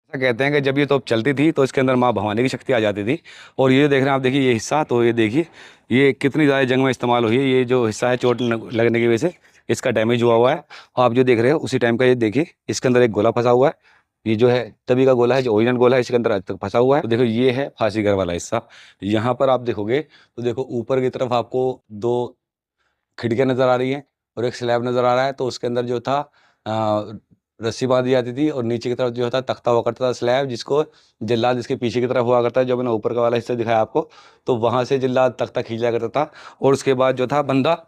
ऐसा कहते हैं कि जब ये तोप चलती थी तो इसके अंदर माँ भवानी की शक्ति आ जाती थी। और ये देख रहे हैं आप, देखिए ये हिस्सा, तो ये देखिए ये कितनी ज़्यादा जंग में इस्तेमाल हुई है। ये जो हिस्सा है चोट लगने की वजह से इसका डैमेज हुआ हुआ है। आप जो देख रहे हो उसी टाइम का ये देखिए, इसके अंदर एक गोला फंसा हुआ है। ये जो है तभी का गोला है, जो ओरिजिनल गोला है, इसके अंदर आज तक फंसा हुआ है। तो देखो ये है फांसीगर वाला हिस्सा। यहाँ पर आप देखोगे तो देखो ऊपर की तरफ आपको दो खिड़कियां नजर आ रही हैं और एक स्लैब नजर आ रहा है। तो उसके अंदर जो था रस्सी बांधी जाती थी और नीचे की तरफ जो था तख्ता हुआ करता था स्लैब, जिसको जिल्लाद इसके पीछे की तरफ हुआ करता है, जो मैंने ऊपर का वाला हिस्सा दिखाया आपको। तो वहां से जिल्लाद तख्ता खींच जाया करता था और उसके बाद जो था बंदा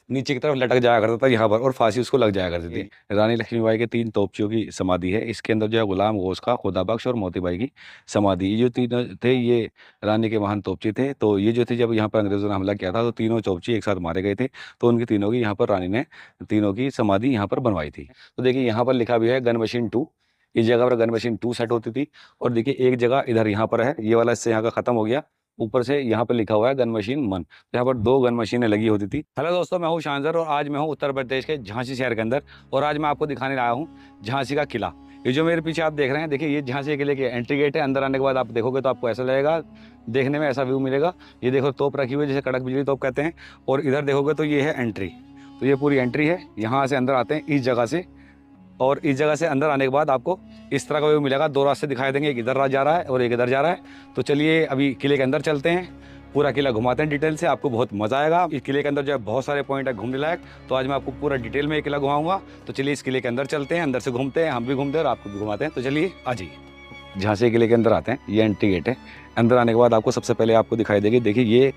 नीचे की तरफ लटक जाया करता था यहाँ पर, और फांसी उसको लग जाया करती थी। रानी लक्ष्मीबाई के तीन तोपचियों की समाधि है। इसके अंदर जो है गुलाम गौस का, खुदा बख्श और मोतीबाई की समाधि, ये जो तीनों थे ये रानी के महान तोपची थे। तो ये जो थे जब यहाँ पर अंग्रेजों ने हमला किया था तो तीनों तोपची एक साथ मारे गए थे। तो उनकी तीनों की यहाँ पर रानी ने तीनों की समाधि यहाँ पर बनवाई थी। तो देखिए यहाँ पर लिखा भी है गन मशीन 2। इस जगह पर गन मशीन 2 सेट होती थी। और देखिए एक जगह इधर यहाँ पर है, ये वाला इससे यहाँ का खत्म हो गया। ऊपर से यहाँ पर लिखा हुआ है गन मशीन 1। यहाँ पर दो गन मशीनें लगी होती थी। हेलो दोस्तों, मैं हूँ शानजर और आज मैं हूँ उत्तर प्रदेश के झांसी शहर के अंदर। और आज मैं आपको दिखाने आया हूँ झांसी का किला। ये जो मेरे पीछे आप देख रहे हैं, देखिए ये झांसी किले की एंट्री गेट है। अंदर आने के बाद आप देखोगे तो आपको ऐसा लगेगा, देखने में ऐसा व्यू मिलेगा। ये देखो तोप रखी हुई है, जिसे कड़क बिजली तोप कहते हैं। और इधर देखोगे तो ये है एंट्री। तो ये पूरी एंट्री है, यहाँ से अंदर आते हैं इस जगह से। और इस जगह से अंदर आने के बाद आपको इस तरह का व्यू मिलेगा। दो रास्ते दिखाई देंगे, एक इधर जा रहा है और एक इधर जा रहा है। तो चलिए अभी किले के अंदर चलते हैं, पूरा किला घुमाते हैं डिटेल से, आपको बहुत मजा आएगा। इस किले के अंदर जो है बहुत सारे पॉइंट है घूमने लायक। तो आज मैं आपको पूरा डिटेल में ये किला घुमाऊंगा। तो चलिए इस किले के अंदर चलते हैं, अंदर से घूमते हैं, हम भी घूमते हैं और आपको भी घुमाते हैं। तो चलिए आ जाइए। झांसी किले के अंदर आते हैं, ये एंट्री गेट है। अंदर आने के बाद आपको सबसे पहले आपको दिखाई देगी, देखिए ये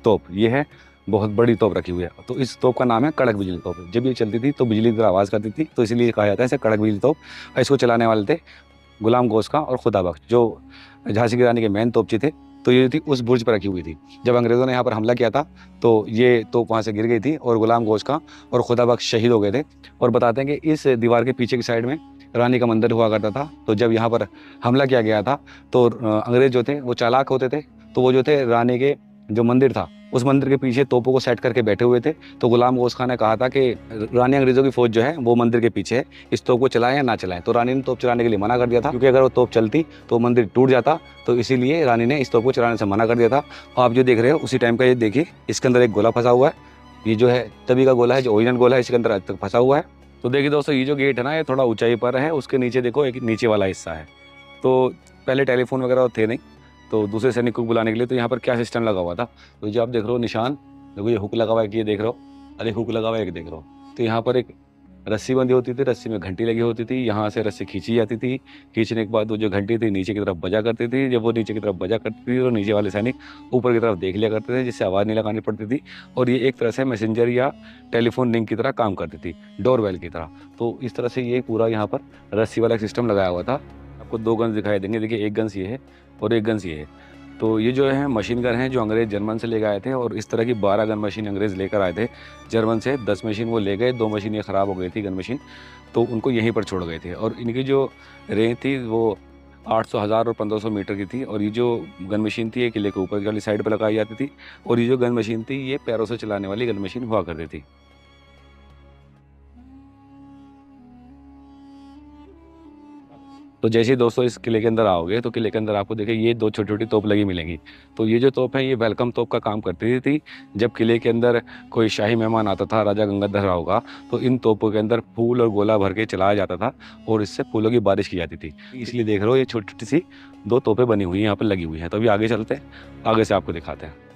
तोप, ये है बहुत बड़ी तोप रखी हुई है। तो इस तोप का नाम है कड़क बिजली तोप। जब ये चलती थी तो बिजली की तरह आवाज़ करती थी, तो इसलिए कहा जाता है इसे कड़क बिजली तोप। और इसको चलाने वाले थे गुलाम गौस खां और खुदा बख्श, जो झांसी की रानी के मेन तोपची थे। तो ये थी उस बुर्ज पर रखी हुई थी। जब अंग्रेज़ों ने यहाँ पर हमला किया था तो ये तोप वहाँ से गिर गई थी और गुलाम गौस खां और खुदा बख्श शहीद हो गए थे। और बताते हैं कि इस दीवार के पीछे की साइड में रानी का मंदिर हुआ करता था। तो जब यहाँ पर हमला किया गया था तो अंग्रेज जो थे वो चालाक होते थे। तो वो जो थे रानी के जो मंदिर था उस मंदिर के पीछे तोपों को सेट करके बैठे हुए थे। तो गुलाम गौस खां ने कहा था कि रानी अंग्रेजों की फौज जो है वो मंदिर के पीछे है, इस तोप को चलाएं या ना चलाएं। तो रानी ने तोप चलाने के लिए मना कर दिया था, क्योंकि अगर वो तोप चलती तो मंदिर टूट जाता। तो इसीलिए रानी ने इस तोप को चलाने से मना कर दिया था। आप जो देख रहे हो उसी टाइम का ये देखिए, इसके अंदर एक गोला फंसा हुआ है। ये जो है तभी का गोला है, जो ओरिजिनल गोला है, इसके अंदर आज तक फंसा हुआ है। तो देखिए दोस्तों, ये जो गेट है ना, ये थोड़ा ऊंचाई पर है। उसके नीचे देखो एक नीचे वाला हिस्सा है। तो पहले टेलीफोन वगैरह थे नहीं, तो दूसरे सैनिक को बुलाने के लिए तो यहाँ पर क्या सिस्टम लगा हुआ था। तो जो आप देख रहे हो निशान, देखो ये हुक लगा हुआ है, कि ये देख रहे हो, अरे हुक लगा हुआ है, एक देख रहे हो। तो यहाँ पर एक रस्सी बंधी होती थी, रस्सी में घंटी लगी होती थी, यहाँ से रस्सी खींची जाती थी। खींचने के बाद वो जो घंटी थी नीचे की तरफ बजा करती थी। जब वो नीचे की तरफ बजा करती थी तो नीचे वाले सैनिक ऊपर की तरफ देख लिया करते थे, जिससे आवाज़ नहीं लगानी पड़ती थी। और ये एक तरह से मैसेंजर या टेलीफोन लिंक की तरह काम करती थी, डोरबेल की तरह। तो इस तरह से ये पूरा यहाँ पर रस्सी वाला सिस्टम लगाया हुआ था। आपको दो गन्स दिखाई देंगे, देखिए एक गन्स ये है और एक गन्स ये है। तो ये जो है मशीन गन है, जो अंग्रेज़ जर्मन से लेकर आए थे। और इस तरह की 12 गन मशीन अंग्रेज़ लेकर आए थे जर्मन से। 10 मशीन वो ले गए, 2 मशीन ये ख़राब हो गई थी गन मशीन, तो उनको यहीं पर छोड़ गए थे। और इनकी जो रेंज थी वो 800, 1000 और 1500 मीटर की थी। और ये जो गन मशीन थी ये किले के ऊपर वाली साइड पर लगाई जाती थी। और ये जो गन मशीन थी ये पैरों से चलाने वाली गन मशीन हुआ करती थी। तो जैसे ही दोस्तों इस किले के अंदर आओगे तो किले के अंदर आपको देखिए ये दो छोटी छोटी तोप लगी मिलेंगी। तो ये जो तोप है ये वेलकम तोप का काम करती थी। जब किले के अंदर कोई शाही मेहमान आता था, राजा गंगाधर राव का, तो इन तोपों के अंदर फूल और गोला भर के चलाया जाता था और इससे फूलों की बारिश की जाती थी। इसलिए देख रहे हो ये छोटी छोटी सी दो तोपें बनी हुई हैं, यहाँ पर लगी हुई हैं। तो अभी आगे चलते हैं, आगे से आपको दिखाते हैं।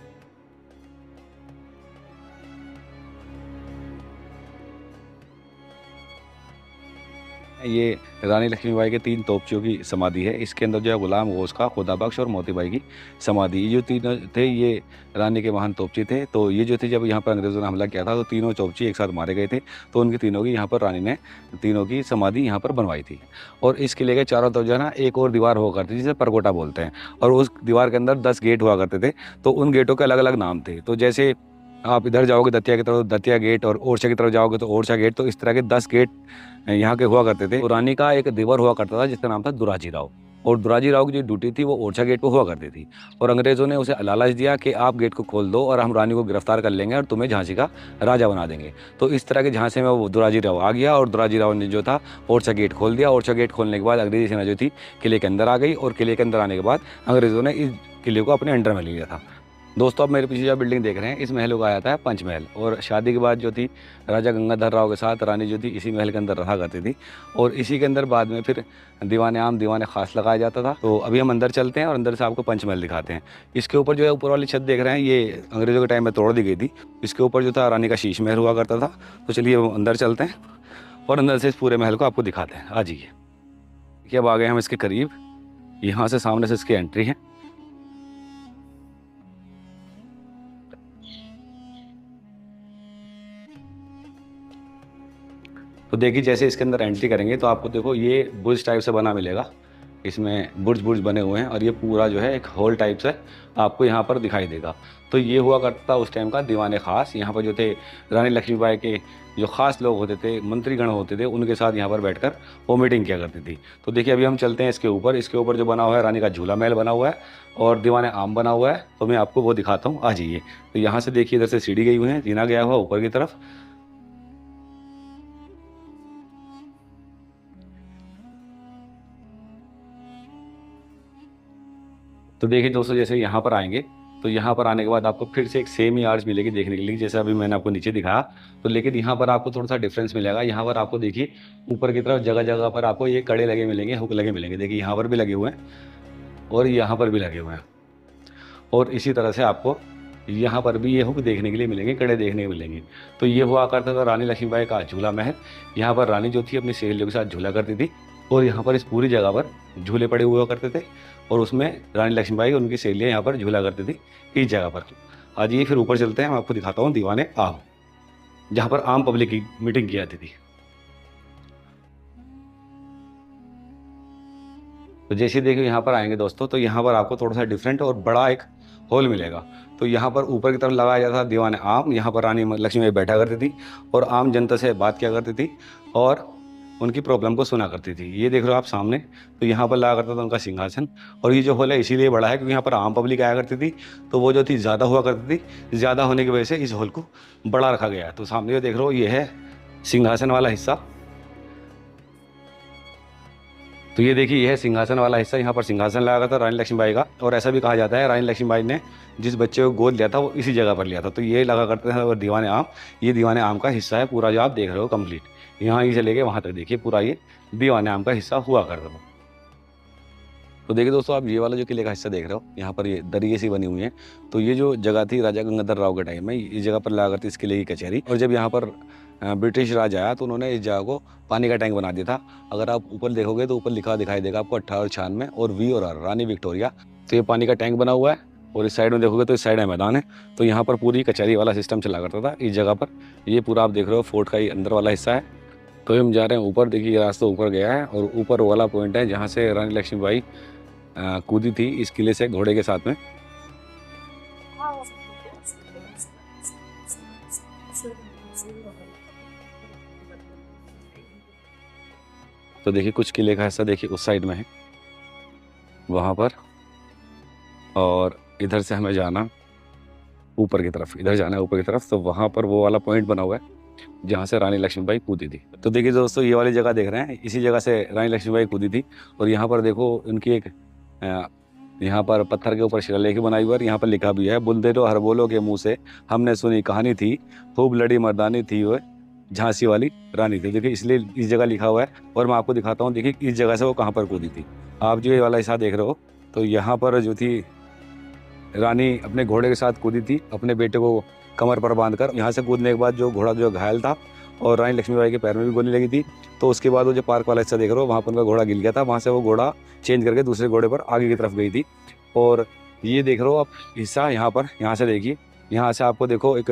ये रानी लक्ष्मीबाई के तीन तोपचियों की समाधि है। इसके अंदर जो है गुलाम गौस खां, खुदा बख्श और मोतीबाई की समाधि। ये जो तीनों थे ये रानी के महान तोपची थे। तो ये जो थे जब यहाँ पर अंग्रेज़ों ने हमला किया था तो तीनों तोपची एक साथ मारे गए थे। तो उनकी तीनों की यहाँ पर रानी ने तीनों की समाधि यहाँ पर बनवाई थी। और इस किले के चारों तरफ जो है ना एक और दीवार हुआ करती थी, जिसे परकोटा बोलते हैं। और उस दीवार के अंदर 10 गेट हुआ करते थे। तो उन गेटों के अलग अलग नाम थे। तो जैसे आप इधर जाओगे दतिया की तरफ, दतिया गेट, और ओरछा की तरफ जाओगे तो ओरछा गेट। तो इस तरह के 10 गेट यहाँ के हुआ करते थे। तो रानी का एक देवर हुआ करता था जिसका नाम था दुराजी राव। और दुराजी राव की जो ड्यूटी थी वो ओरछा गेट पर हुआ करती थी। और अंग्रेज़ों ने उसे लालच दिया कि आप गेट को खोल दो और हम रानी को गिरफ्तार कर लेंगे और तुम्हें झांसी का राजा बना देंगे। तो इस तरह के झांसे में वो दुराजी राव आ गया और दुराजी राव ने जो था ओरछा गेट खोल दिया। ओरछा गेट खोलने के बाद अंग्रेजी सेना जो थी किले के अंदर आ गई और किले के अंदर आने के बाद अंग्रेज़ों ने इस किले को अपने अंडर में ले लिया था। दोस्तों, आप मेरे पीछे जो बिल्डिंग देख रहे हैं, इस महल को आया था पंचमहल। और शादी के बाद जो थी राजा गंगाधर राव के साथ रानी जो थी इसी महल के अंदर रहा करती थी। और इसी के अंदर बाद में फिर दीवाने आम दीवाने ख़ास लगाया जाता था। तो अभी हम अंदर चलते हैं और अंदर से आपको पंचमहल दिखाते हैं। इसके ऊपर जो है ऊपर वाली छत देख रहे हैं, ये अंग्रेज़ों के टाइम में तोड़ दी गई थी। इसके ऊपर जो था रानी का शीश महल हुआ करता था। तो चलिए हम अंदर चलते हैं और अंदर से इस पूरे महल को आपको दिखाते हैं। आ जाइए। देखिए, अब आ गए हम इसके करीब। यहाँ से सामने से इसकी एंट्री है। तो देखिए, जैसे इसके अंदर एंट्री करेंगे तो आपको देखो ये बुर्ज टाइप से बना मिलेगा। इसमें बुर्ज बुर्ज बने हुए हैं और ये पूरा जो है एक हॉल टाइप से आपको यहाँ पर दिखाई देगा। तो ये हुआ करता था उस टाइम का दीवाने ख़ास। यहाँ पर जो थे रानी लक्ष्मीबाई के जो ख़ास लोग होते थे, मंत्रीगण होते थे, उनके साथ यहाँ पर बैठकर वो मीटिंग किया करती थी। तो देखिए, अभी हम चलते हैं इसके ऊपर। इसके ऊपर जो बना हुआ है रानी का झूला महल बना हुआ है और दीवाने आम बना हुआ है। तो मैं आपको वो दिखाता हूँ। आ जाइए। तो यहाँ से देखिए, इधर से सीढ़ी गई हुई है, जीना गया हुआ ऊपर की तरफ। तो देखिए दोस्तों, जैसे यहाँ पर आएंगे तो यहाँ पर आने के बाद आपको फिर से एक सेम ही आर्च मिलेगी देखने के लिए, जैसे अभी मैंने आपको नीचे दिखाया। तो लेकिन यहाँ पर आपको थोड़ा सा डिफरेंस मिलेगा। यहाँ पर आपको देखिए ऊपर की तरफ जगह जगह पर आपको ये कड़े लगे मिलेंगे, हुक लगे मिलेंगे। देखिए यहाँ पर भी लगे हुए हैं और यहाँ पर भी लगे हुए हैं। और इसी तरह से आपको यहाँ पर भी ये हुक देखने के लिए मिलेंगे, कड़े देखने को मिलेंगे। तो ये हुआ करता था रानी लक्ष्मीबाई का झूला महल। यहाँ पर रानी जो थी अपनी सहेलियों के साथ झूला करती थी और यहाँ पर इस पूरी जगह पर झूले पड़े हुआ करते थे और उसमें रानी लक्ष्मीबाई और उनकी सहेलियाँ यहाँ पर झूला करती थी इस जगह पर। आज ये फिर ऊपर चलते हैं, मैं आपको दिखाता हूँ दीवाने आम, जहाँ पर आम पब्लिक की मीटिंग की जाती थी। तो जैसे देखिए यहाँ पर आएंगे दोस्तों, तो यहाँ पर आपको थोड़ा सा डिफरेंट और बड़ा एक हॉल मिलेगा। तो यहाँ पर ऊपर की तरफ लगाया जाता था दीवाने आम। यहाँ पर रानी लक्ष्मीबाई बैठा करती थी और आम जनता से बात किया करती थी और उनकी प्रॉब्लम को सुना करती थी। ये देख रहे हो आप सामने। तो यहाँ पर लगा करता था उनका सिंहासन। और ये जो हॉल है इसीलिए बड़ा है क्योंकि यहाँ पर आम पब्लिक आया करती थी। तो वो जो थी ज़्यादा हुआ करती थी, ज़्यादा होने की वजह से इस हॉल को बड़ा रखा गया है। तो सामने जो देख रहे हो ये है सिंहासन वाला हिस्सा। तो ये देखिए, यह है सिंहासन वाला हिस्सा। यहाँ पर सिंहासन लगा था रानी लक्ष्मीबाई का। और ऐसा भी कहा जाता है रानी लक्ष्मीबाई ने जिस बच्चे को गोद लिया था वो इसी जगह पर लिया था। तो ये लगा करते थे। और दीवाने आम, ये दीवाने आम का हिस्सा है पूरा जो आप देख रहे हो कंप्लीट। यहाँ ही से लेके वहाँ तक देखिए पूरा ये दीवाने आम का हिस्सा हुआ करता था। तो देखिए दोस्तों, आप ये वाला जो किले का हिस्सा देख रहे हो, यहाँ पर ये दरिये सी बनी हुई है। तो ये जो जगह थी राजा गंगाधर राव के टाइम में, इस जगह पर लगा करती इस किले की कचहरी। और जब यहाँ पर ब्रिटिश राज आया तो उन्होंने इस जगह को पानी का टैंक बना दिया था। अगर आप ऊपर देखोगे तो ऊपर लिखा दिखाई देगा आपको 1896 और वी और आर रानी विक्टोरिया। तो ये पानी का टैंक बना हुआ है। और इस साइड में देखोगे तो इस साइड में मैदान है। तो यहाँ पर पूरी कचहरी वाला सिस्टम चला करता था इस जगह पर। ये पूरा आप देख रहे हो फोर्ट का ही अंदर वाला हिस्सा है। तो हम जा रहे हैं ऊपर। देखिए रास्ता ऊपर गया है और ऊपर वाला पॉइंट है जहाँ से रानी लक्ष्मीबाई कूदी थी इस किले से घोड़े के साथ में। तो देखिए कुछ किले का हिस्सा देखिए उस साइड में है वहाँ पर। और इधर से हमें जाना ऊपर की तरफ, इधर जाना है ऊपर की तरफ। तो वहाँ पर वो वाला पॉइंट बना हुआ है जहाँ से रानी लक्ष्मीबाई कूदी थी। तो देखिए दोस्तों, ये वाली जगह देख रहे हैं, इसी जगह से रानी लक्ष्मीबाई कूदी थी। और यहाँ पर देखो उनकी एक यहाँ पर पत्थर के ऊपर शिलालेख बनाई हुई है। यहाँ पर लिखा भी है, बुंदेलो हर बोलो के मुँह से हमने सुनी कहानी थी, खूब लड़ी मर्दानी थी वो झांसी वाली रानी थी। देखिए इसलिए इस जगह लिखा हुआ है। और मैं आपको दिखाता हूँ, देखिए इस जगह से वो कहाँ पर कूदी थी। आप जो ये वाला हिस्सा देख रहे हो, तो यहाँ पर जो थी रानी अपने घोड़े के साथ कूदी थी, अपने बेटे को कमर पर बांधकर। यहाँ से कूदने के बाद जो घोड़ा जो घायल था और रानी लक्ष्मीबाई के पैर में भी गोली लगी थी। तो उसके बाद वो जो पार्क वाला हिस्सा देख रहे हो, वहाँ पर उनका घोड़ा गिर गया था। वहाँ से वो घोड़ा चेंज करके दूसरे घोड़े पर आगे की तरफ गई थी। और ये देख रहे हो आप हिस्सा यहाँ पर, यहाँ से देखिए, यहाँ से आपको देखो एक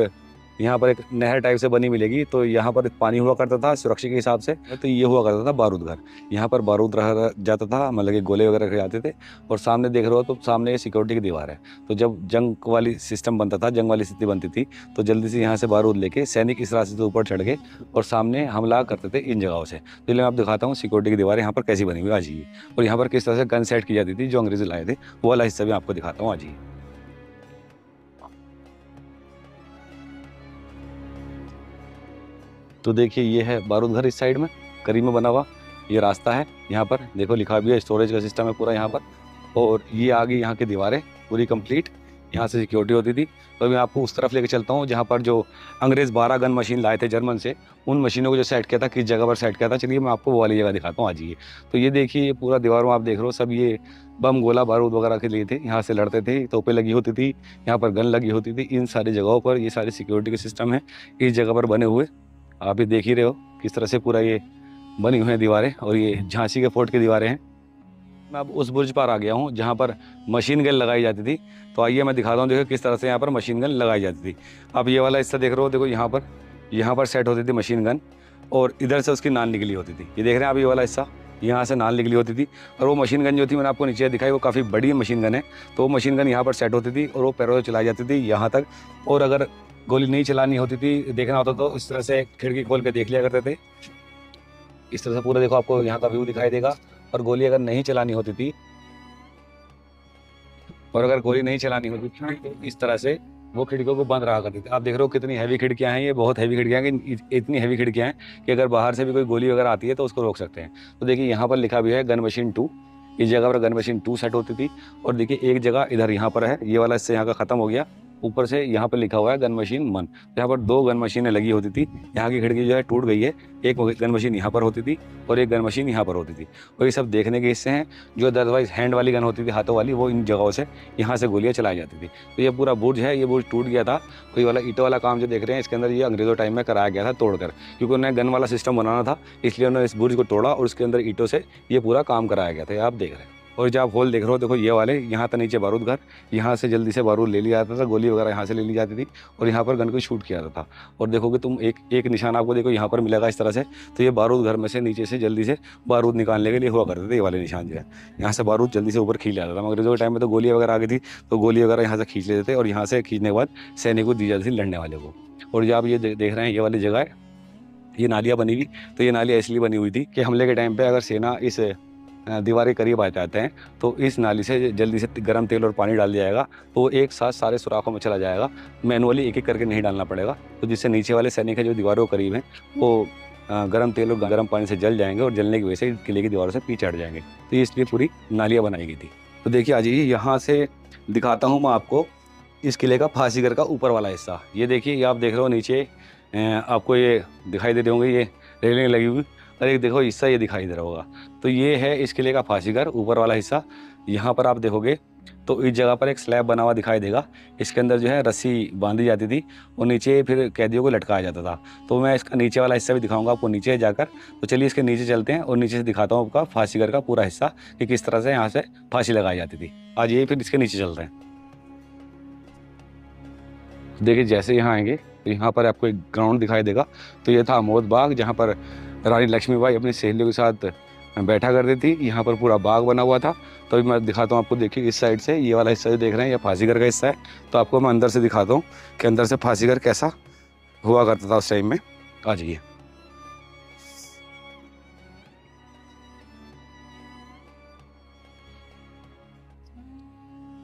यहाँ पर एक नहर टाइप से बनी मिलेगी। तो यहाँ पर पानी हुआ करता था सुरक्षा के हिसाब से। तो ये हुआ करता था बारूद घर। यहाँ पर बारूद रह जाता था, मतलब कि गोले वगैरह रखे जाते थे। और सामने देख रहे हो तो सामने सिक्योरिटी की दीवार है। तो जब जंग वाली सिस्टम बनता था, जंग वाली स्थिति बनती थी, तो जल्दी से यहाँ से बारूद लेके सैनिक इस रास्ते से ऊपर चढ़ के और सामने हमला करते थे इन जगहों से। तो इसलिए मैं आप दिखाता हूँ सिक्योरिटी की दीवार यहाँ पर कैसी बनी हुई आज ही, और यहाँ पर किस तरह से गन सेट की जाती थी जो अंग्रेज लाए थे, वो वाला हिस्सा भी आपको दिखाता हूँ आज ही। तो देखिए ये है बारूद घर, इस साइड में करीब में बना हुआ ये रास्ता है। यहाँ पर देखो लिखा भी है, स्टोरेज का सिस्टम है पूरा यहाँ पर। और ये आगे यहाँ की दीवारें पूरी कंप्लीट, यहाँ से सिक्योरिटी होती थी। तो मैं आपको उस तरफ लेके चलता हूँ जहाँ पर जो अंग्रेज़ 12 गन मशीन लाए थे जर्मन से, उन मशीनों को जो सेट किया था, किस जगह पर सेट किया था। चलिए मैं आपको वो वाली जगह दिखाता हूँ आज ये। तो ये देखिए ये पूरा दीवार में आप देख रहे हो सब ये बम गोला बारूद वगैरह के लिए थे। यहाँ से लड़ते थे, तोपें लगी होती थी, यहाँ पर गन लगी होती थी। इन सारी जगहों पर ये सारे सिक्योरिटी के सिस्टम है इस जगह पर बने हुए। आप ये देख ही रहे हो किस तरह से पूरा ये बनी हुई हैं दीवारें। और ये झांसी के फोर्ट की दीवारें हैं। मैं अब उस बुर्ज पर आ गया हूँ जहाँ पर मशीन गन लगाई जाती थी। तो आइए मैं दिखाता हूँ, देखो किस तरह से यहाँ पर मशीन गन लगाई जाती थी। आप ये वाला हिस्सा देख रहे हो, देखो यहाँ पर सेट होती थी मशीन गन, और इधर से उसकी नाल निकली होती थी। ये देख रहे हैं आप ये वाला हिस्सा, यहाँ से नाल निकली होती थी। और वो मशीन गन जो थी मैंने आपको नीचे दिखाई, वो काफ़ी बड़ी मशीन गन है। तो वो मशीन गन यहाँ पर सेट होती थी और वो पैरों से चलाई जाती थी यहाँ तक। और अगर गोली नहीं चलानी होती थी, देखना होता तो इस तरह से खिड़की खोल के देख लिया करते थे। इस तरह से पूरा देखो आपको यहाँ का व्यू दिखाई देगा। और गोली अगर नहीं चलानी होती थी, तो इस तरह से वो खिड़कियों को बंद रहा करती थी। आप देख रहे हो कितनी हैवी खिड़कियां हैं, ये बहुत हैवी खिड़कियां हैं कि इतनी हैवी खिड़कियां हैं कि अगर बाहर से भी कोई गोली वगैरह आती है तो उसको रोक सकते हैं। तो देखिए यहाँ पर लिखा भी है गन मशीन 2। इस जगह पर गन मशीन 2 सेट होती थी। और देखिए एक जगह इधर यहाँ पर है, ये वाला इससे यहाँ का ख़त्म हो गया। ऊपर से यहाँ पर लिखा हुआ है गन मशीन 1। यहाँ पर 2 गन मशीनें लगी होती थी। यहाँ की खिड़की जो है टूट गई है। एक गन मशीन यहाँ पर होती थी और एक गन मशीन यहाँ पर होती थी। और ये सब देखने के हिस्से हैं। जो अदरवाइज हैंड वाली गन होती थी, हाथों वाली, वो इन जगहों से यहाँ से गोलियाँ चलाई जाती थी। तो ये पूरा बुर्ज है, ये बुर्ज टूट गया था। तो ये वाला ईंटों वाला काम जो देख रहे हैं, इसके अंदर ये अंग्रेज़ों टाइम में कराया गया था तोड़कर, क्योंकि उन्हें गन वाला सिस्टम बनाना था। इसलिए उन्होंने इस बुर्ज को तोड़ा और उसके अंदर ईंटों से ये पूरा काम कराया गया था। ये आप देख रहे हैं। और जब आप होल देख रहे हो, देखो ये वाले, यहाँ था नीचे बारूद घर। यहाँ से जल्दी से बारूद ले लिया जाता था, गोली वगैरह यहाँ से ले ली जाती थी और यहाँ पर गन को शूट किया जाता था। और देखोगे तुम एक निशान आपको देखो यहाँ पर मिलेगा इस तरह से। तो ये बारूद घर में से नीचे से जल्दी से बारूद निकालने के लिए हुआ करते थे। ये वाले निशान जो है, यहाँ से बारूद जल्दी से ऊपर खींच जाता था। अंग्रेज़ों के टाइम में तो गोलियाँ वगैरह आ गई थी, तो गोली वगैरह यहाँ से खींच लेते थे और यहाँ से खींचने के बाद सैनिक को दी जाती थी लड़ने वाले को। और जो आप ये देख रहे हैं, ये वाली जगह है, ये नालियाँ बनी हुई। तो ये नालियाँ इसलिए बनी हुई थी कि हमले के टाइम पे अगर सेना इस दीवार के करीब आ जाते हैं तो इस नाली से जल्दी से गर्म तेल और पानी डाल दिया जाएगा। तो वो एक साथ सारे सुराखों में चला जाएगा, मैनुअली एक एक करके नहीं डालना पड़ेगा। तो जिससे नीचे वाले सैनिक है जो दीवारों के करीब हैं, वो गर्म तेल और गर्म पानी से जल जाएंगे और जलने की वजह से किले की दीवारों से पीछे हट जाएंगे। तो ये इसलिए पूरी नालियाँ बनाई गई थी। तो देखिए आज यहाँ से दिखाता हूँ मैं आपको इस किले का फांसीगर का ऊपर वाला हिस्सा। ये देखिए, ये आप देख रहे हो नीचे आपको ये दिखाई दे रहे होंगे, ये रेलिंग लगी हुई। और एक देखो हिस्सा ये दिखाई दे रहा होगा, तो ये है इस किले का फांसीगर, ऊपर वाला हिस्सा। यहाँ पर आप देखोगे तो इस जगह पर एक स्लैब बना हुआ दिखाई देगा। इसके अंदर जो है रस्सी बांधी जाती थी और नीचे फिर कैदियों को लटकाया जाता था। तो मैं इसका नीचे वाला हिस्सा भी दिखाऊंगा आपको नीचे जाकर। तो चलिए इसके नीचे चलते हैं और नीचे से दिखाता हूँ आपका फांसीगर का पूरा हिस्सा कि किस तरह से यहाँ से फांसी लगाई जाती थी। आज ये फिर इसके नीचे चलते हैं। देखिए जैसे यहाँ आएंगे तो यहाँ पर आपको एक ग्राउंड दिखाई देगा। तो ये था अमोद बाग, जहाँ पर रानी लक्ष्मीबाई अपनी सहेलियों के साथ बैठा करती थी। यहाँ पर पूरा बाग बना हुआ था। तो अभी मैं दिखाता हूँ आपको, देखिए इस साइड से ये वाला हिस्सा जो देख रहे हैं, ये फांसीगर का हिस्सा है। तो आपको मैं अंदर से दिखाता हूँ कि अंदर से फांसीगर कैसा हुआ करता था उस टाइम में। आ जाइए।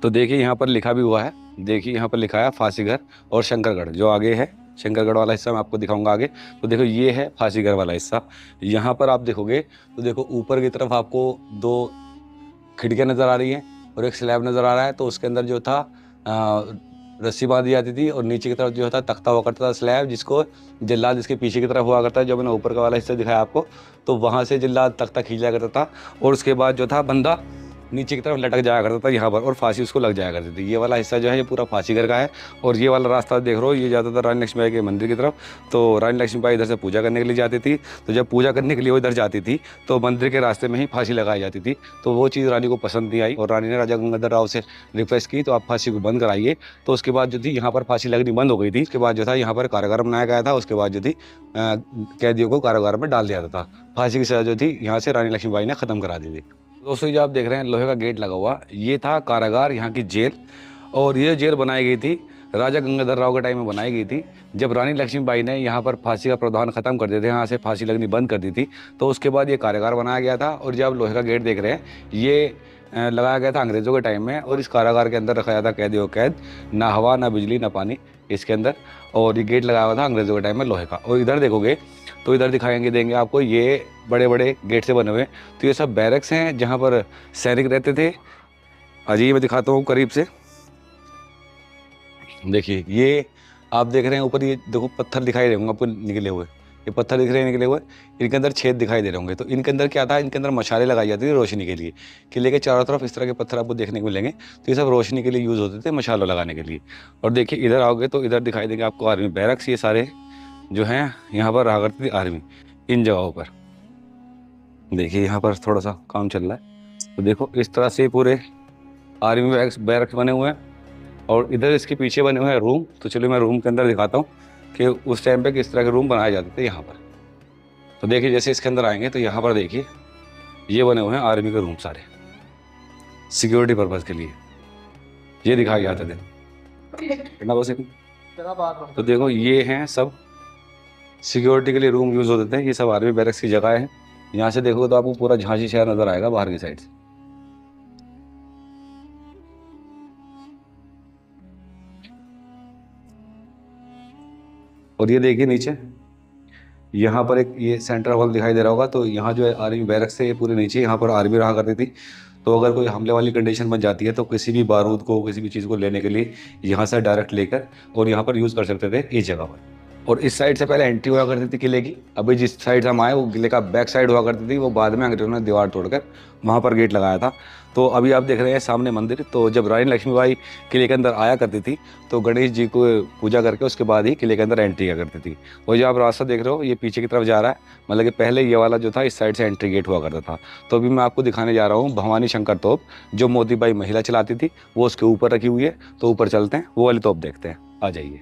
तो देखिए यहाँ पर लिखा भी हुआ है, देखिए यहाँ पर लिखा है फांसीगर और शंकरगढ़। जो आगे है शंकरगढ़ वाला हिस्सा मैं आपको दिखाऊंगा आगे। तो देखो ये है फांसीगर वाला हिस्सा। यहाँ पर आप देखोगे तो देखो ऊपर की तरफ आपको 2 खिड़कियाँ नज़र आ रही हैं और एक स्लैब नज़र आ रहा है। तो उसके अंदर जो था रस्सी बांधी जाती थी और नीचे की तरफ जो था तख्ता हुआ करता था स्लैब, जिसको जल्लाद इसके पीछे की तरफ हुआ करता है। जो मैंने ऊपर का वाला हिस्सा दिखाया आपको, तो वहाँ से जल्लाद तख्ता खींचा करता था और उसके बाद जो था बंदा नीचे की तरफ लटक जाया करता था यहाँ पर, और फांसी उसको लग जाया करती थी। ये वाला हिस्सा जो है ये पूरा फांसी घर का है। और ये वाला रास्ता देख रहे हो, ये जाता था रानी लक्ष्मीबाई के मंदिर की तरफ। तो रानी लक्ष्मीबाई इधर से पूजा करने के लिए जाती थी। तो जब पूजा करने के लिए वो इधर जाती थी तो मंदिर के रास्ते में ही फांसी लगाई जाती थी। तो वो चीज़ रानी को पसंद नहीं आई और रानी ने राजा गंगाधर राव से रिक्वेस्ट की तो आप फांसी को बंद कराइए। तो उसके बाद जो थी यहाँ पर फांसी लगनी बंद हो गई थी। उसके बाद जो था यहाँ पर कारागार बनाया गया था। उसके बाद जो थी कैदियों को कारागार में डाल दिया था। फांसी की सजा जो थी यहाँ से रानी लक्ष्मीबाई ने ख़त्म करा दी थी। दोस्तों जो आप देख रहे हैं लोहे का गेट लगा हुआ, ये था कारागार, यहाँ की जेल। और ये जेल बनाई गई थी राजा गंगाधर राव के टाइम में बनाई गई थी। जब रानी लक्ष्मीबाई ने यहाँ पर फांसी का प्रावधान खत्म कर दिया था, यहाँ से फांसी लगनी बंद कर दी थी, तो उसके बाद ये कारागार बनाया गया था। और जो आप लोहे का गेट देख रहे हैं ये लगाया गया था अंग्रेज़ों के टाइम में। और इस कारागार के अंदर रखा जाता कैदियों कैद, ना हवा ना बिजली ना पानी इसके अंदर। और ये गेट लगाया हुआ था अंग्रेज़ों के टाइम में लोहे का। और इधर देखोगे तो इधर दिखाएंगे देंगे आपको, ये बड़े बड़े गेट से बने हुए। तो ये सब बैरक्स हैं जहाँ पर सैनिक रहते थे। अजीब मैं दिखाता हूँ करीब से, देखिए ये आप देख रहे हैं ऊपर, ये देखो पत्थर दिखाई दे होंगे आपको निकले हुए, ये पत्थर दिख रहे हैं निकले हुए, इनके अंदर छेद दिखाई दे रहे होंगे। तो इनके अंदर क्या था, इनके अंदर मशालें लगाई जाती थी रोशनी के लिए। किले के चारों तरफ इस तरह के पत्थर आपको देखने को मिलेंगे। तो ये सब रोशनी के लिए यूज़ होते थे, मशालों लगाने के लिए। और देखिए इधर आओगे तो इधर दिखाई देंगे आपको आर्मी बैरक्स, ये सारे जो हैं यहाँ पर रहा करती थी आर्मी इन जगहों पर। देखिए यहाँ पर थोड़ा सा काम चल रहा है। तो देखो इस तरह से पूरे आर्मी बैरक्स बने हुए हैं। और इधर इसके पीछे बने हुए हैं रूम। तो चलिए मैं रूम के अंदर दिखाता हूँ कि उस टाइम पे किस तरह के रूम बनाए जाते थे यहाँ पर। तो देखिए जैसे इसके अंदर आएंगे तो यहाँ पर देखिए ये बने हुए हैं आर्मी के रूम सारे, सिक्योरिटी पर्पज़ के लिए ये दिखाए जाते थे ना बस। तो देखो ये हैं सब सिक्योरिटी के लिए रूम यूज़ होते थे। ये सब आर्मी बैरक्स की जगह है। यहाँ से देखोगे तो आपको पूरा झांसी शहर नज़र आएगा बाहर की साइड से। और ये देखिए नीचे यहाँ पर एक ये सेंट्रल हॉल दिखाई दे रहा होगा। तो यहाँ जो है आर्मी बैरक्स है ये पूरे नीचे, यहाँ पर आर्मी रहा करती थी। तो अगर कोई हमले वाली कंडीशन बन जाती है तो किसी भी बारूद को, किसी भी चीज़ को लेने के लिए यहाँ से डायरेक्ट लेकर और यहाँ पर यूज़ कर सकते थे इस जगह पर। और इस साइड से पहले एंट्री हुआ करती थी किले की। अभी जिस साइड से हम आए वो किले का बैक साइड हुआ करती थी, वो बाद में अंग्रेजों ने दीवार तोड़कर वहाँ पर गेट लगाया था। तो अभी आप देख रहे हैं सामने मंदिर। तो जब रानी लक्ष्मीबाई किले के अंदर आया करती थी तो गणेश जी को पूजा करके उसके बाद ही किले के अंदर एंट्री किया करती थी। और जो आप रास्ता देख रहे हो ये पीछे की तरफ जा रहा है, मतलब कि पहले ये वाला जो था इस साइड से एंट्री गेट हुआ करता था। तो अभी मैं आपको दिखाने जा रहा हूँ भवानी शंकर तोप, जो मोतीबाई महिला चलाती थी, वो उसके ऊपर रखी हुई है। तो ऊपर चलते हैं, वो वाली तोप देखते हैं, आ जाइए।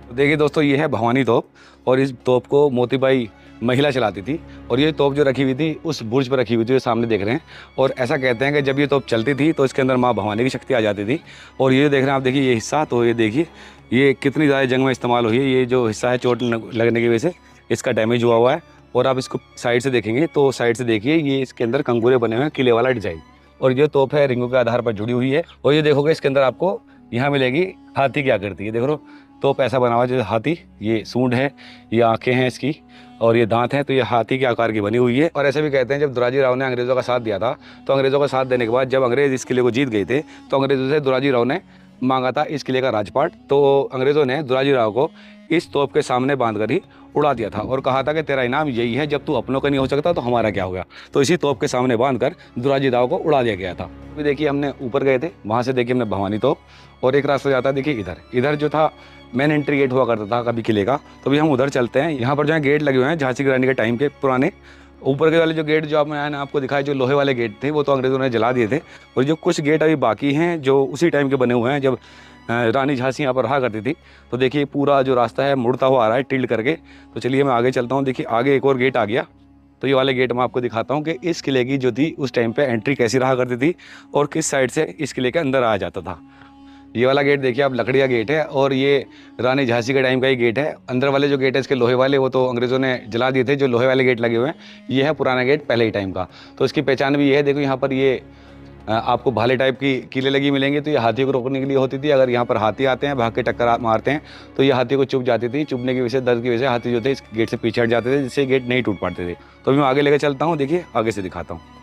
तो देखिए दोस्तों ये है भवानी तोप। और इस तोप को मोतीबाई महिला चलाती थी। और ये तोप जो रखी हुई थी उस बुर्ज पर रखी हुई थी, जो सामने देख रहे हैं। और ऐसा कहते हैं कि जब ये तोप चलती थी तो इसके अंदर माँ भवानी की शक्ति आ जाती थी। और ये देख रहे हैं आप, देखिए ये हिस्सा, तो ये देखिए ये कितनी ज़्यादा जंग में इस्तेमाल हुई है। ये जो हिस्सा है चोट लगने की वजह से इसका डैमेज हुआ हुआ है। और आप इसको साइड से देखेंगे तो साइड से देखिए ये इसके अंदर कंगूरे बने हुए हैं, किले वाला डिजाइन। और ये तोप है रिंगों के आधार पर जुड़ी हुई है। और ये देखोगे इसके अंदर आपको यहाँ मिलेगी हाथी की आकृति है। देख लो तोप ऐसा बना हुआ है जैसे हाथी, ये सूंड है, ये आंखें हैं इसकी, और ये दांत हैं। तो ये हाथी के आकार की बनी हुई है। और ऐसे भी कहते हैं जब दुराजी राव ने अंग्रेज़ों का साथ दिया था, तो अंग्रेज़ों का साथ देने के बाद जब अंग्रेज़ इस किले को जीत गए थे तो अंग्रेज़ों से दुराजी राव ने मांगा था इस किले का राजपाट। तो अंग्रेज़ों ने दुराजी राव को इस तोप के सामने बांध कर ही उड़ा दिया था और कहा था कि तेरा इनाम यही है, जब तू अपनों का नहीं हो सकता तो हमारा क्या होगा। तो इसी तोप के सामने बांध कर दुराजी राव को उड़ा दिया गया था। अभी देखिए हमने ऊपर गए थे, वहाँ से देखिए हमने भवानी तोप, और एक रास्ता जाता है देखिए इधर। इधर जो था मेन एंट्री गेट हुआ करता था कभी किले का। तो अभी हम उधर चलते हैं। यहाँ पर जो है गेट लगे हुए हैं झांसी की रानी के टाइम के पुराने। ऊपर के वाले जो गेट जो मैंने आपको दिखाया, जो लोहे वाले गेट थे, वो तो अंग्रेज़ों ने जला दिए थे। और जो कुछ गेट अभी बाकी हैं जो उसी टाइम के बने हुए हैं जब रानी झांसी यहाँ पर रहा करती थी। तो देखिए पूरा जो रास्ता है मुड़ता हुआ आ रहा है टिल्ड करके। तो चलिए मैं आगे चलता हूँ। देखिए आगे एक और गेट आ गया। तो ये वाले गेट मैं आपको दिखाता हूँ कि इस किले की जो थी उस टाइम पे एंट्री कैसी रहा करती थी और किस साइड से इस किले के अंदर आया जाता था। ये वाला गेट देखिए आप, लकड़ी का गेट है और ये रानी झांसी के टाइम का ही गेट है। अंदर वाले जो गेट है इसके लोहे वाले, वो तो अंग्रेज़ों ने जला दिए थे। जो लोहे वाले गेट लगे हुए हैं ये है पुराना गेट पहले ही टाइम का। तो इसकी पहचान भी ये है, देखो यहाँ पर ये आपको भाले टाइप की कीलें लगी मिलेंगी, तो ये हाथियों को रोकने के लिए होती थी। अगर यहाँ पर हाथी आते हैं, भाग के टक्कर मारते हैं, तो ये हाथी को चुभ जाती थी। चुभने की वजह से, दर्द की वजह से हाथी जो थे इस गेट से पीछे हट जाते थे, जिससे गेट नहीं टूट पाते थे। तो मैं आगे लेकर चलता हूँ, देखिए आगे से दिखाता हूँ।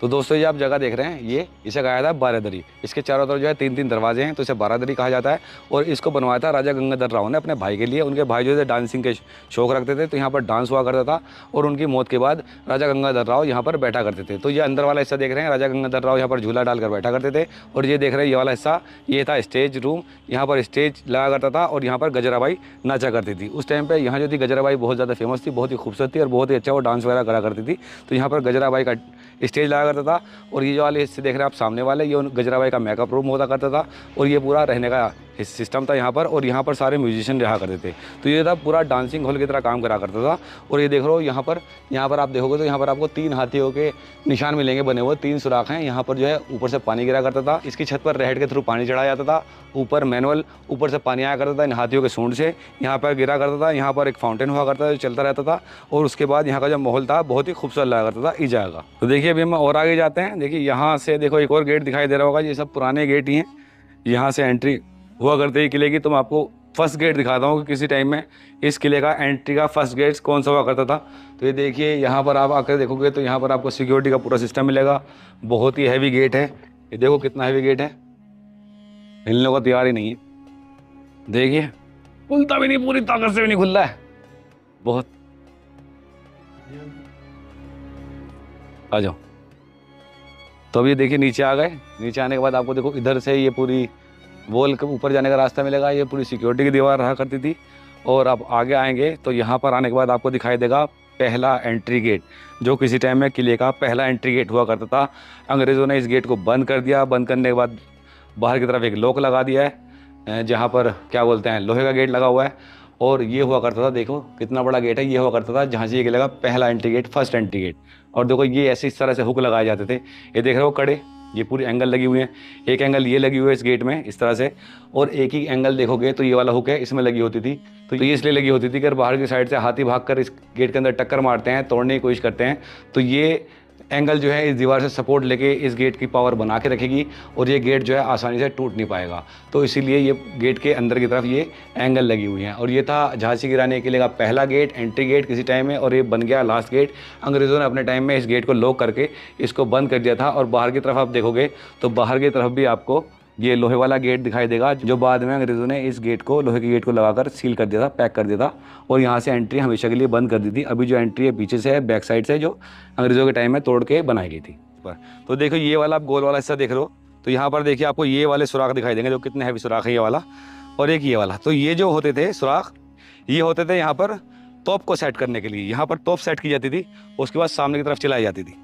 तो दोस्तों ये आप जगह देख रहे हैं, ये इसे कहा जाता है बारादरी। इसके चारों तरफ जो है 3-3 दरवाजे हैं, तो इसे बारादरी कहा जाता है। और इसको बनवाया था राजा गंगाधर राव ने अपने भाई के लिए। उनके भाई जो थे डांसिंग के शौक रखते थे, तो यहाँ पर डांस हुआ करता था। और उनकी मौत के बाद राजा गंगाधर राव यहाँ पर बैठा करते थे। तो ये अंदर वाला हिस्सा देख रहे हैं, राजा गंगाधर राव यहाँ पर झूला डालकर बैठा करते थे। और ये देख रहे हैं, ये वाला हिस्सा, ये था स्टेज रूम। यहाँ पर स्टेज लगा करता था और यहाँ पर गजराबाई नाचा करती थी। उस टाइम पर यहाँ जो थी गजराबाई बहुत ज़्यादा फेमस थी, बहुत ही खूबसूरत थी और बहुत ही अच्छा वो डांस वगैरह करा करती थी। तो यहाँ पर गजराबाई का स्टेज लगा करता था। और ये जो वाले हिस्से देख रहे हैं आप सामने वाले, ये गजराबाई का मेकअप रूम होता करता था। और ये पूरा रहने का सिस्टम था यहाँ पर। और यहाँ पर सारे म्यूजिशियन रहा करते थे। तो ये था पूरा डांसिंग हॉल की तरह काम करा करता था। और ये देख रहे हो यहाँ पर आप देखोगे तो यहाँ पर आपको 3 हाथियों के निशान मिलेंगे बने हुए, 3 सुराख हैं। यहाँ पर जो है ऊपर से पानी गिरा करता था। इसकी छत पर रेहड़ के थ्रू पानी चढ़ाया जाता था। ऊपर मैनुअल ऊपर से पानी आया करता था इन हाथियों के सूंड से, यहाँ पर गिरा करता था। यहाँ पर एक फाउंटेन हुआ करता था जो चलता रहता था। और उसके बाद यहाँ का जो माहौल था बहुत ही खूबसूरत लगा करता था इस जगह का। तो देखिए अभी हम और आगे जाते हैं। देखिए यहाँ से देखो एक और गेट दिखाई दे रहा होगा, ये सब पुराने गेट ही हैं। यहाँ से एंट्री हुआ करते ही किले की। तो मैं आपको फर्स्ट गेट दिखाता हूँ कि किसी टाइम में इस किले का एंट्री का फर्स्ट गेट कौन सा हुआ करता था। तो ये देखिए यहाँ पर आप आकर देखोगे तो यहाँ पर आपको सिक्योरिटी का पूरा सिस्टम मिलेगा। बहुत ही हैवी गेट है, ये देखो कितना हैवी गेट है, हिलने को तैयार ही नहीं है। देखिए खुलता भी नहीं, पूरी ताकत से भी नहीं खुल रहा है बहुत। आ जाओ। तो अभी देखिए नीचे आ गए। नीचे आने के बाद आपको देखो इधर से ये पूरी वॉल के ऊपर जाने का रास्ता मिलेगा। ये पूरी सिक्योरिटी की दीवार रहा करती थी। और आप आगे आएंगे तो यहाँ पर आने के बाद आपको दिखाई देगा पहला एंट्री गेट, जो किसी टाइम में किले का पहला एंट्री गेट हुआ करता था। अंग्रेज़ों ने इस गेट को बंद कर दिया। बंद करने के बाद बाहर की तरफ एक लॉक लगा दिया है, जहाँ पर क्या बोलते हैं लोहे का गेट लगा हुआ है। और ये हुआ करता था, देखो कितना बड़ा गेट है, ये हुआ करता था जहाँ से ये किले का पहला entry gate, first entry gate. और देखो ये ऐसे इस तरह से हुक लगाए जाते थे। ये देख रहे हो कड़े, ये पूरी एंगल लगी हुई है। एक एंगल ये लगी हुई है इस गेट में इस तरह से, और एक ही एंगल देखोगे तो ये वाला हुक है, इसमें लगी होती थी। तो ये इसलिए लगी होती थी कि अगर बाहर की साइड से हाथी भागकर इस गेट के अंदर टक्कर मारते हैं, तोड़ने की कोशिश करते हैं, तो ये एंगल जो है इस दीवार से सपोर्ट लेके इस गेट की पावर बना के रखेगी और ये गेट जो है आसानी से टूट नहीं पाएगा। तो इसीलिए ये गेट के अंदर की तरफ ये एंगल लगी हुई है। और ये था झांसी की रानी किले का पहला गेट, एंट्री गेट किसी टाइम में, और ये बन गया लास्ट गेट। अंग्रेज़ों ने अपने टाइम में इस गेट को लॉक करके इसको बंद कर दिया था। और बाहर की तरफ आप देखोगे तो बाहर की तरफ भी आपको ये लोहे वाला गेट दिखाई देगा, जो बाद में अंग्रेज़ों ने इस गेट को, लोहे के गेट को लगाकर सील कर दिया था, पैक कर दिया था। और यहाँ से एंट्री हमेशा के लिए बंद कर दी थी। अभी जो एंट्री है पीछे से है, बैक साइड से, जो अंग्रेज़ों के टाइम में तोड़ के बनाई गई थी। तो देखो ये वाला आप गोल वाला हिस्सा देख रहे हो, तो यहाँ पर देखिए आपको ये वाले सुराख दिखाई देंगे, जो कितने हैवी सुराख है ये वाला और एक ये वाला। तो ये जो होते थे सुराख, ये होते थे यहाँ पर तोप को सेट करने के लिए। यहाँ पर तोप सेट की जाती थी, उसके बाद सामने की तरफ चलाई जाती थी।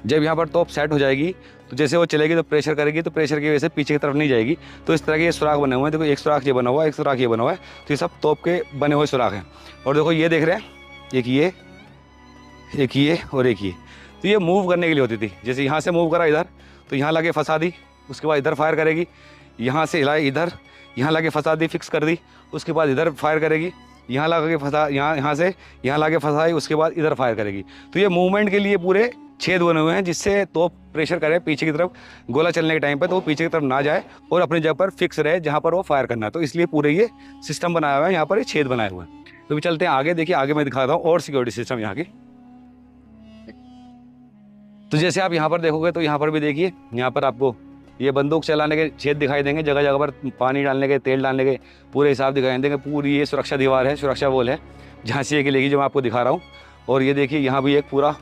जब यहाँ पर तोप सेट हो जाएगी तो जैसे वो चलेगी तो प्रेशर करेगी, तो प्रेशर की वजह से पीछे की तरफ नहीं जाएगी। तो इस तरह के ये सुराख बने हुए हैं। देखो एक सुराख ये बना हुआ है, एक सुराख ये बना हुआ है। तो ये सब तोप के बने हुए सुराख हैं। और देखो ये देख रहे हैं, एक ये और एक ये। तो ये मूव करने के लिए होती थी। जैसे यहाँ से मूव करा इधर, तो यहाँ लगे फंसा दी, उसके बाद इधर फायर करेगी। यहाँ से हिलाए इधर, यहाँ लगे फंसा दी, फिक्स कर दी, उसके बाद इधर फायर करेगी। यहाँ लगा के फंसा, यहाँ से यहाँ लाके फंसाई, उसके बाद इधर फायर करेगी। तो ये मूवमेंट के लिए पूरे छेद बने हुए हैं, जिससे तोप प्रेशर करे पीछे की तरफ, गोला चलने के टाइम पे तो वो पीछे की तरफ ना जाए और अपनी जगह पर फिक्स रहे जहाँ पर वो फायर करना है। तो इसलिए पूरे ये सिस्टम बनाया हुआ है, यहाँ पर ये छेद बनाए हुए हैं। तो भी चलते हैं आगे। देखिए आगे मैं दिखाता हूँ और सिक्योरिटी सिस्टम यहाँ की। तो जैसे आप यहाँ पर देखोगे तो यहाँ पर भी देखिए, यहाँ पर आपको ये बंदूक चलाने के छेद दिखाई देंगे, जगह जगह पर पानी डालने के, तेल डालने के पूरे हिसाब दिखाई देंगे। पूरी ये सुरक्षा दीवार है, सुरक्षा वॉल है झांसी किले की, जो मैं आपको दिखा रहा हूँ। और ये देखिए यहाँ भी एक पूरा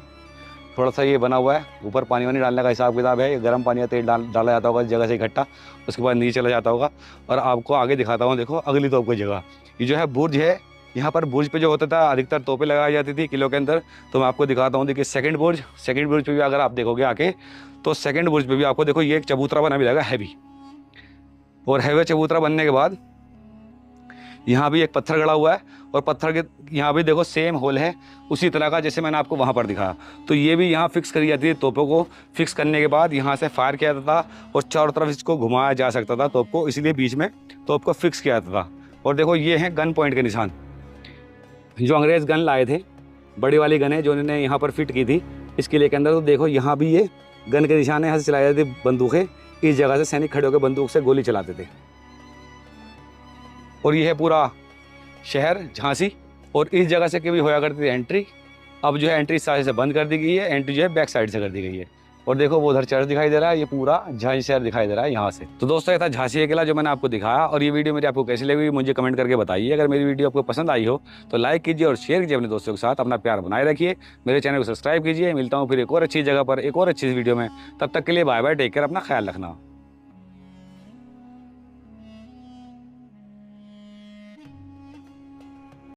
थोड़ा सा ये बना हुआ है, ऊपर पानी वानी डालने का हिसाब किताब है। ये गर्म पानी या तेल डाला जाता होगा इस जगह से इकट्ठा, उसके बाद नीचे चला जाता होगा। और आपको आगे दिखाता हूँ, देखो अगली तोप की जगह, ये जो है बुर्ज है। यहाँ पर बुर्ज पे जो होता था अधिकतर तोपें लगाई जाती थी किलों के अंदर। तो मैं आपको दिखाता हूँ, देखिए सेकंड बुर्ज पे भी अगर आप देखोगे आके, तो सेकंड बुर्ज पे भी आपको देखो ये एक चबूतरा बना मिलेगा हैवी। और हैवी चबूतरा बनने के बाद यहाँ भी एक पत्थर गड़ा हुआ है, और पत्थर के यहाँ भी देखो सेम होल है उसी तरह का जैसे मैंने आपको वहाँ पर दिखाया। तो ये भी यहाँ फिक्स करी जाती है। तोपों को फिक्स करने के बाद यहाँ से फायर किया जाता था और चारों तरफ इसको घुमाया जा सकता था तोप को, इसीलिए बीच में तोप को फिक्स किया जाता था। और देखो ये हैं गन पॉइंट के निशान, जो अंग्रेज़ गन लाए थे, बड़ी वाली गन है जो इन्होंने यहाँ पर फिट की थी। इस किले के अंदर तो देखो यहाँ भी ये गन के निशान है, यहाँ से चलाई जाती थी बंदूकें, इस जगह से सैनिक खड़े होकर बंदूक से गोली चलाते थे। और ये है पूरा शहर झांसी, और इस जगह से कभी होया करती थी एंट्री। अब जो है एंट्री इस साइड से बंद कर दी गई है, एंट्री जो है बैक साइड से कर दी गई है। और देखो वो उधर चर्च दिखाई दे रहा है, ये पूरा झांसी शहर दिखाई दे रहा है यहाँ से। तो दोस्तों ये था झांसी का किला जो मैंने आपको दिखाया, और ये वीडियो मेरी आपको कैसी लगी मुझे कमेंट करके बताइए। अगर मेरी वीडियो आपको पसंद आई हो तो लाइक कीजिए और शेयर कीजिए अपने दोस्तों के साथ। अपना प्यार बनाए रखिए, मेरे चैनल को सब्सक्राइब कीजिए। मिलता हूँ फिर एक और अच्छी जगह पर एक और अच्छी वीडियो में, तब तक के लिए बाय बाय, टेक केयर, अपना ख्याल रखना।